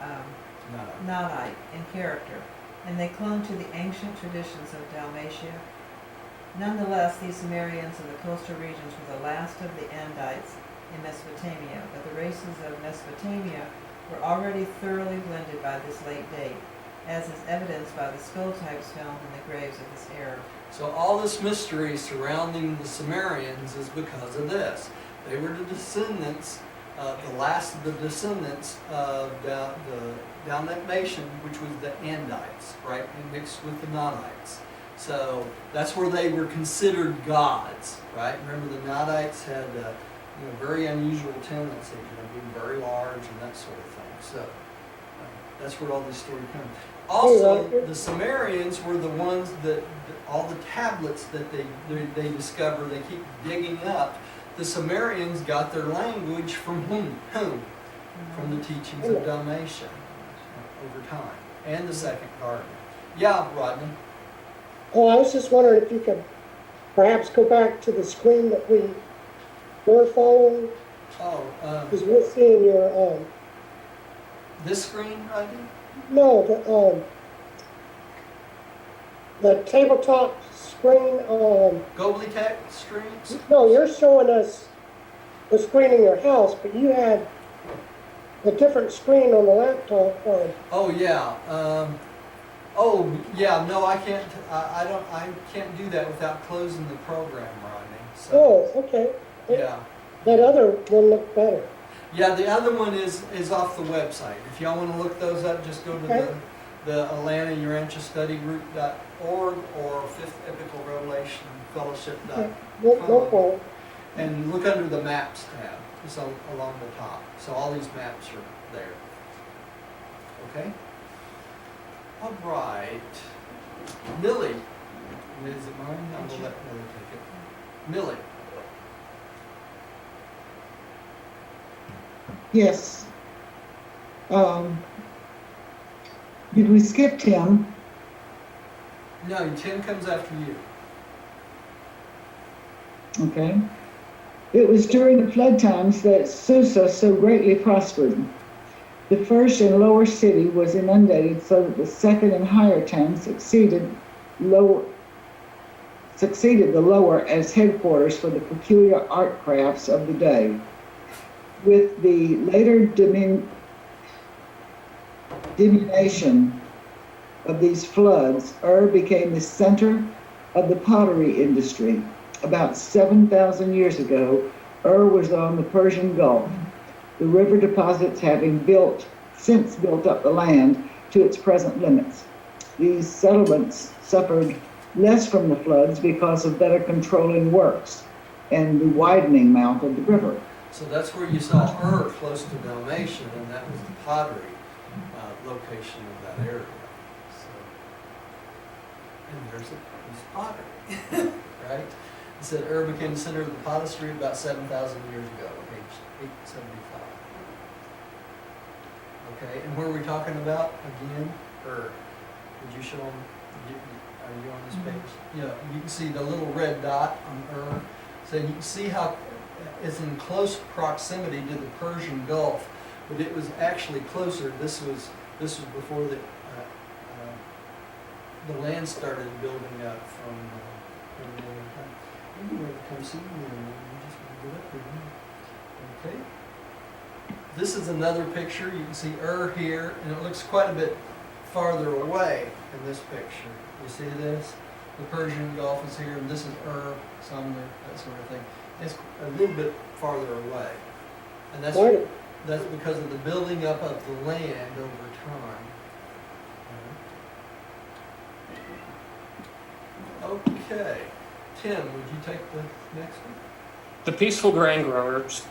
No. Nodite in character, and they clung to the ancient traditions of Dalmatia. Nonetheless, these Sumerians of the coastal regions were the last of the Andites in Mesopotamia, but the races of Mesopotamia were already thoroughly blended by this late date, as is evidenced by the skull types found in the graves of this era. So all this mystery surrounding the Sumerians is because of this. They were the descendants, the last of the descendants of the Dalmatian, which was the Andites, right, and mixed with the Nodites. So that's where they were considered gods, right? Remember, the Nodites had very unusual tendencies, being very large and that sort of thing. So that's where all this story comes. Also, the Sumerians were the ones that all the tablets that they discover, they keep digging up. The Sumerians got their language from whom? From the teachings of Dalmatia over time, and the second garden. Yeah, Rodney. Oh, I was just wondering if you could perhaps go back to the screen that we were following, Oh, because we're seeing your, this screen, Rodney? no, the tabletop screen, Göbekli Tepe screens? no, you're showing us the screen in your house, but you had a different screen on the laptop. Oh yeah. Oh yeah. No, I can't. I can't do that without closing the program, Rodney. So, Oh, okay. yeah. That other one looked better. Yeah, the other one is off the website. If y'all want to look those up, just go to Okay. the Atlanta Urantia Study Group.org or Fifth Epical Revelation Fellowship. Okay. No problem. And look under the Maps tab. It's along the top. So all these maps are there. Okay? All right. Millie. Is it mine? I'm going to let Millie take it. Millie. Yes. Did we skip Tim? No, Tim comes after you. Okay. It was during the flood times that Susa so greatly prospered. The first and lower city was inundated so that the second and higher town succeeded the lower as headquarters for the peculiar art crafts of the day. With the later diminution of these floods, became the center of the pottery industry. About 7,000 years ago, was on the Persian Gulf, the river deposits having since built up the land to its present limits. These settlements suffered less from the floods because of better controlling works and the widening mouth of the river. So that's where you saw close to Dalmatia, and that was the pottery location of that area. So, and there's pottery, right? It said became the center of the pottery about 7,000 years ago, page 875. Okay, and where are we talking about again? Would you show them Are you on this page? Yeah, you can see the little red dot on Ur. So you can see how it's in close proximity to the Persian Gulf, but it was actually closer. This was before the land started building up from the other time. Maybe we'll come see me and we just want to get up here. Okay. This is another picture. You can see Ur here, and it looks quite a bit farther away in this picture. You see this? The Persian Gulf is here, and this is Ur, Sumner, that sort of thing. It's a little bit farther away. And that's because of the building up of the land over time. Okay. Tim, would you take the next one? The peaceful grain growers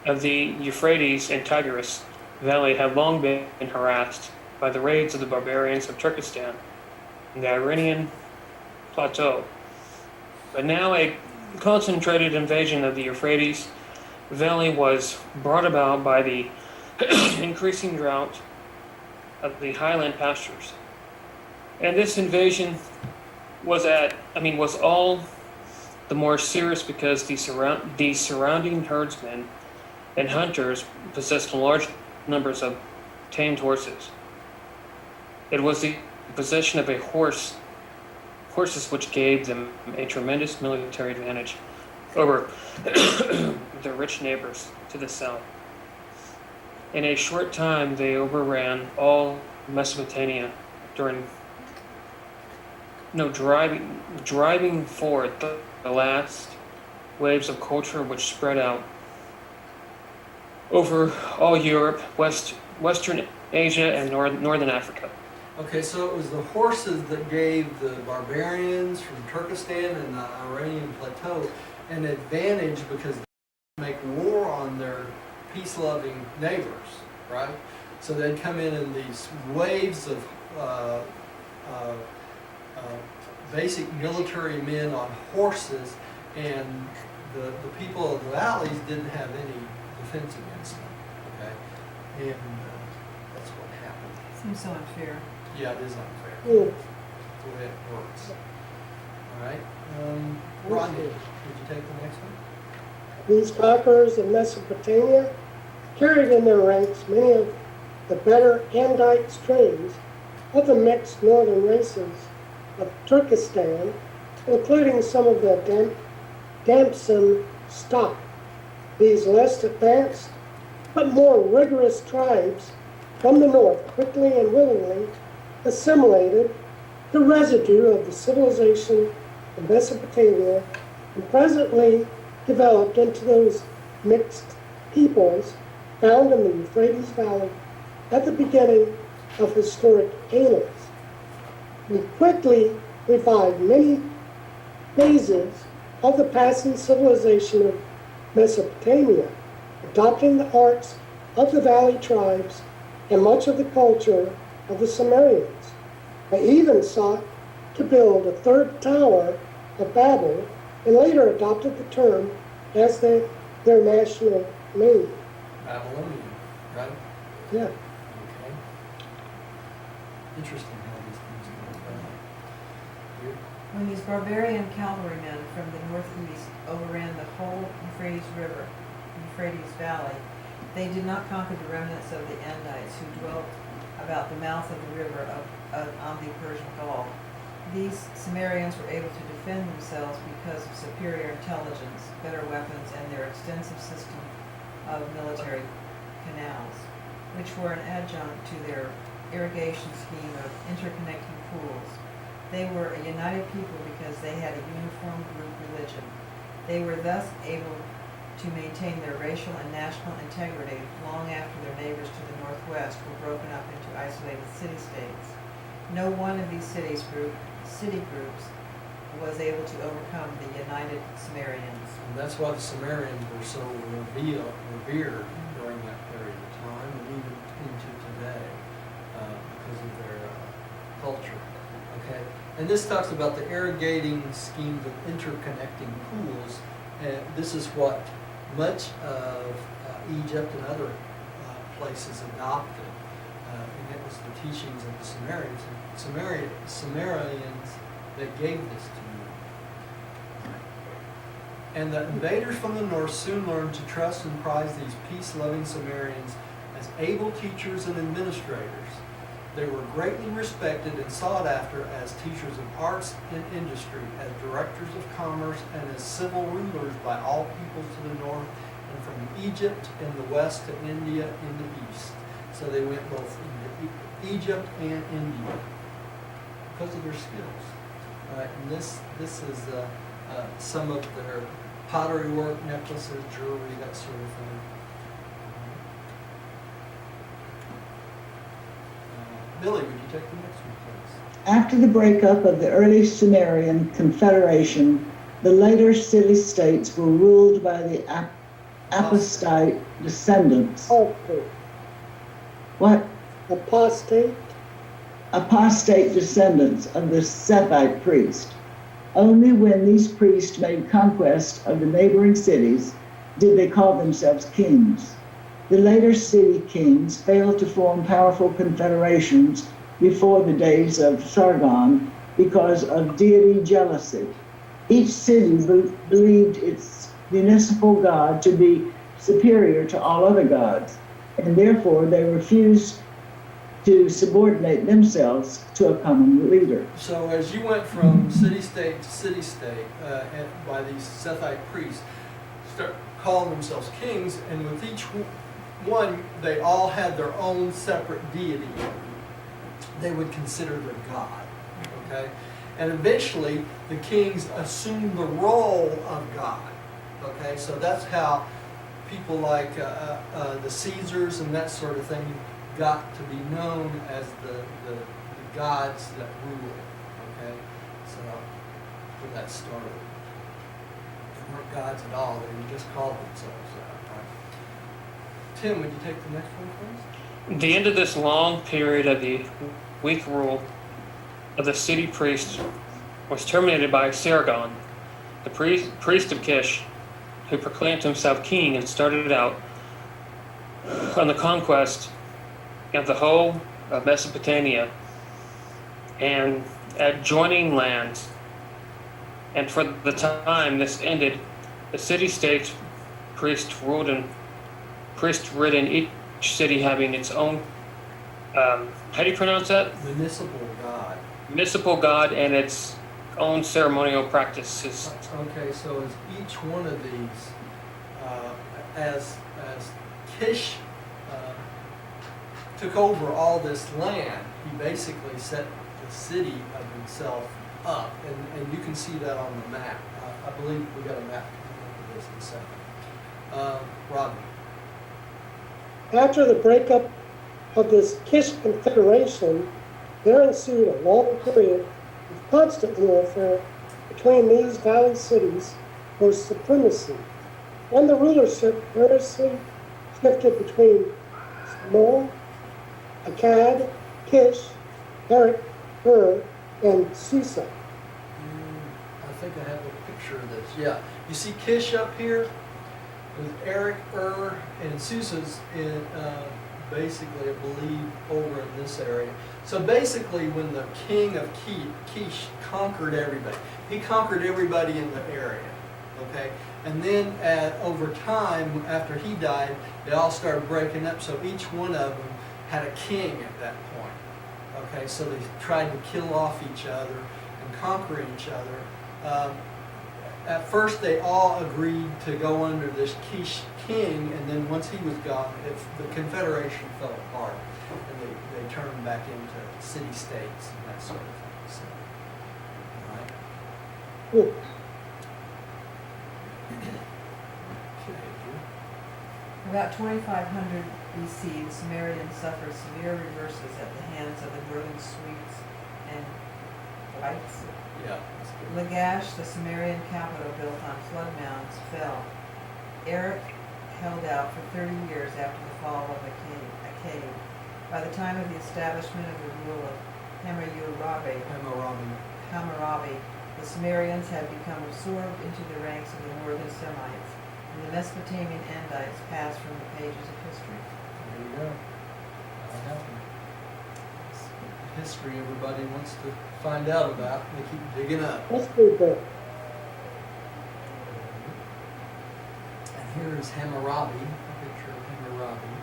of the Euphrates and Tigris Valley have long been harassed by the raids of the barbarians of Turkestan and the Iranian plateau. But now a concentrated invasion of the Euphrates Valley was brought about by the increasing drought of the highland pastures. And this invasion was all the more serious because the surrounding herdsmen and hunters possessed large numbers of tamed horses. It was the possession of horses which gave them a tremendous military advantage over their rich neighbors to the south. In a short time, they overran all Mesopotamia, driving forward the last waves of culture which spread out over all Europe, Western Asia, and Northern Africa. Okay, so it was the horses that gave the barbarians from Turkestan and the Iranian plateau an advantage because they make war on their peace-loving neighbors, right? So they'd come in these waves of basic military men on horses, and the people of the valleys didn't have any defense against them, okay? And that's what happened. Seems so unfair. Yeah, it is unfair. Yeah. That's the way it works. All right. Rodney, would you take the next one? These conquerors of Mesopotamia carried in their ranks many of the better Andite strains of the mixed northern races of Turkestan, including some of the Damson stock. These less advanced but more rigorous tribes from the north quickly and willingly assimilated the residue of the civilization of Mesopotamia and presently developed into those mixed peoples found in the Euphrates Valley at the beginning of historic annals. We quickly revived many phases of the passing civilization of Mesopotamia, adopting the arts of the valley tribes and much of the culture of the Sumerians. They even sought to build a third tower of Babel and later adopted the term as their national name. Babylonian, right? Yeah. Okay. Interesting how these things go about. Here. When these barbarian cavalrymen from the northeast overran the whole Euphrates Valley, they did not conquer the remnants of the Andites who dwelt about the mouth of the river on the Persian Gulf. These Sumerians were able to defend themselves because of superior intelligence, better weapons, and their extensive system of military canals, which were an adjunct to their irrigation scheme of interconnecting pools. They were a united people because they had a uniform group religion. They were thus able to maintain their racial and national integrity long after their neighbors to the northwest were broken up into isolated city-states. No one of these city groups was able to overcome the united Sumerians. And that's why the Sumerians were so revered during that period of time and even into today because of their culture. Okay, and this talks about the irrigating schemes of interconnecting pools, and this is what much of Egypt and other places adopted. And was the teachings of the Sumerians that gave this to you. And the invaders from the north soon learned to trust and prize these peace-loving Sumerians as able teachers and administrators. They were greatly respected and sought after as teachers of arts and industry, as directors of commerce, and as civil rulers by all peoples to the north, and from Egypt in the west to India in the east. So they went both into Egypt and India because of their skills. All right, and this is some of their pottery work, necklaces, jewelry, that sort of thing. Billy, would you take the next one, please? After the breakup of the early Sumerian Confederation, the later city-states were ruled by the apostate descendants. Okay. What? Apostate. Apostate descendants of the Sethite priest. Only when these priests made conquest of the neighboring cities did they call themselves kings. The later city kings failed to form powerful confederations before the days of Sargon because of deity jealousy. Each city believed its municipal god to be superior to all other gods, and therefore they refused to subordinate themselves to a common leader. So as you went from city-state to city-state by these Sethite priests, start calling themselves kings, and with each one, they all had their own separate deity they would consider their god, okay? And eventually, the kings assumed the role of God, okay? So that's how people like the Caesars and that sort of thing got to be known as the gods that rule, okay? So, where that started. They weren't gods at all, they just called themselves that, right? Tim, would you take the next one, please? The end of this long period of the weak rule of the city priests was terminated by Sargon, the priest of Kish, who proclaimed himself king and started out on the conquest of the whole of Mesopotamia and adjoining lands. And for the time this ended, the city-states priest-ridden, each city having its own, how do you pronounce that? Municipal god. Municipal god and its own ceremonial practices. Okay, so as each one of these, as Kish took over all this land, he basically set the city of himself up, and you can see that on the map. I believe we got a map coming up with this in a second. Rodney. After the breakup of this Kish Confederation, there ensued a long period of constant warfare between these valley cities for supremacy, and the rulership variously shifted between Smol, Akkad, Kish, Erech, and Susa. I think I have a picture of this. Yeah, you see Kish up here with Erech, and Susa's in basically, I believe, over in this area. So basically, when the king of Kish conquered everybody, he conquered everybody in the area. Okay, and then over time, after he died, they all started breaking up. So each one of them had a king at that point. Okay, so they tried to kill off each other and conquer each other. At first, they all agreed to go under this Kish king, and then once he was gone, the confederation fell apart, and they turned back into city-states and that sort of thing. So, all right. Good. Okay. About 2500 BC, the Sumerians suffered severe reverses at the hands of the northern Swedes and whites. Yeah. That's good. Lagash, the Sumerian capital built on flood mounds, fell. Erech held out for 30 years after the fall of Akkad. By the time of the establishment of the rule of Hammurabi, the Sumerians had become absorbed into the ranks of the northern Semites, and the Mesopotamian Andites passed from the pages of history. There you go. That happened. history everybody wants to find out about. They keep digging up. That's pretty good. And here is Hammurabi, a picture of Hammurabi.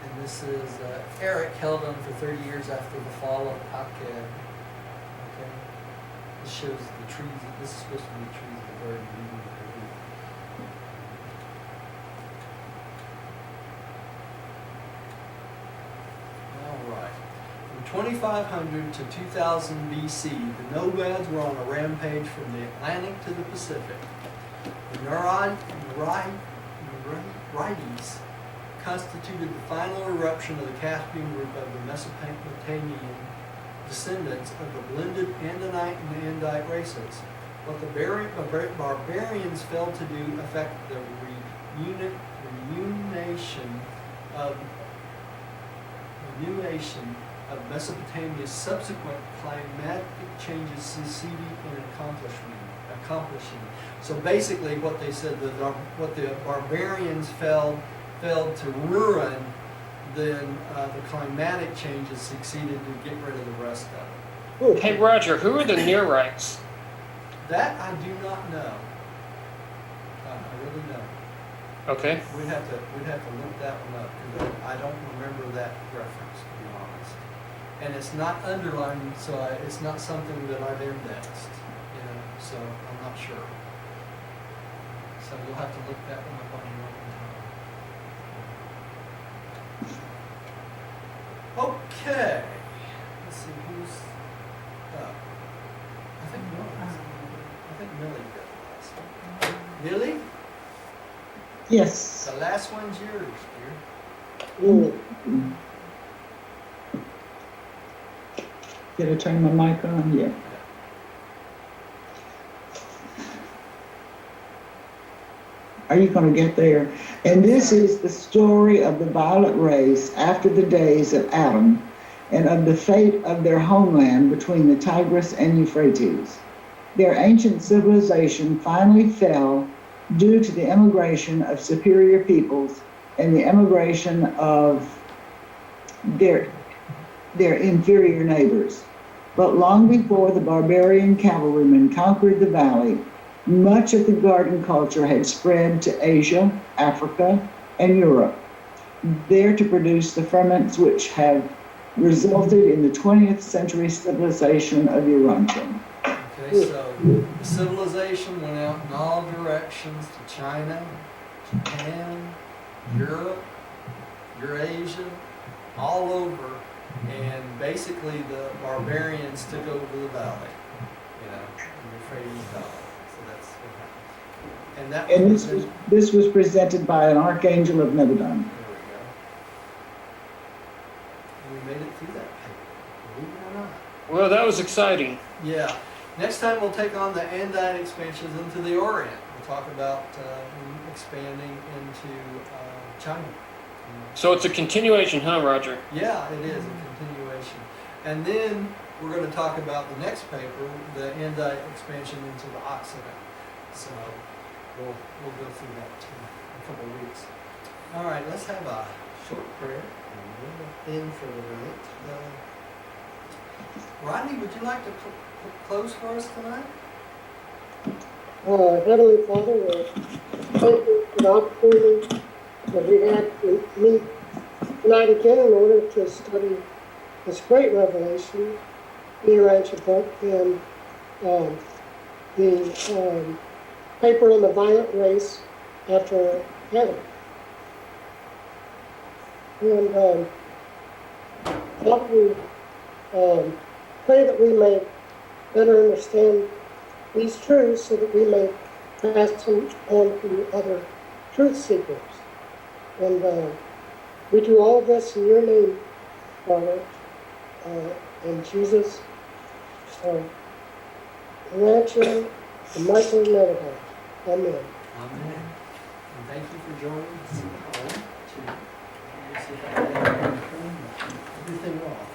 And this is Eric held on for 30 years after the fall of Akkad. Okay. This shows the trees. This is supposed to be the trees of the garden of Eden. All right. From 2500 to 2000 BC, the nomads were on a rampage from the Atlantic to the Pacific. The Narites constituted the final eruption of the Caspian group of the Mesopotamian descendants of the blended Andinite and Andite races. What the barbarians failed to do affect the reunification of Mesopotamia's subsequent climatic changes succeeding in accomplishing. So basically what they said, what the barbarians failed to ruin, then the climatic changes succeeded to get rid of the rest of it. Ooh, Hey, Roger, who are the Nerites? That I do not know. I really don't. Okay. We'd have to look that one up, because I don't remember that reference, to be honest. And it's not underlined, so it's not something that I've indexed, so I'm not sure. So you'll have to look that one up on your own time. Okay. Let's see who's up. I think Millie got the last one. Millie? Yes. The last one's yours, dear. ooh, Did I turn my mic on? Yeah. Are you going to get there? And this is the story of the violet race after the days of Adam and of the fate of their homeland between the Tigris and Euphrates. Their ancient civilization finally fell due to the immigration of superior peoples and the immigration of their inferior neighbors. But long before the barbarian cavalrymen conquered the valley, much of the garden culture had spread to Asia, Africa, and Europe, there to produce the ferments which have resulted in the 20th century civilization of Eurasian. Okay, so the civilization went out in all directions to China, Japan, Europe, Eurasia, all over, and basically the barbarians took over the valley, in the Euphrates Valley. So that's what happened. And that And was this was presented by an archangel of Nebadon. There we go. And we made it through that paper, believe it or not. Well, that was exciting. Yeah. Next time we'll take on the Andine expansions into the Orient. We'll talk about expanding into China. So it's a continuation, huh, Roger? Yeah, it is a continuation. And then we're going to talk about the next paper, the Andite expansion into the Occident. So we'll go through that too in a couple of weeks. All right, let's have a short prayer and we'll end for the night. Rodney, would you like to close for us tonight? Heavenly Father, thank you for the opportunity that we had to meet tonight again in order to study this great revelation, the Urantia book, and the paper on the violent race after Adam. And Father, we pray that we may better understand these truths so that we may pass them on to other truth seekers. And we do all of this in your name, Father, in Jesus, Urantia, and Michael Nebadon. Amen. Amen. And thank you for joining us. Everything off.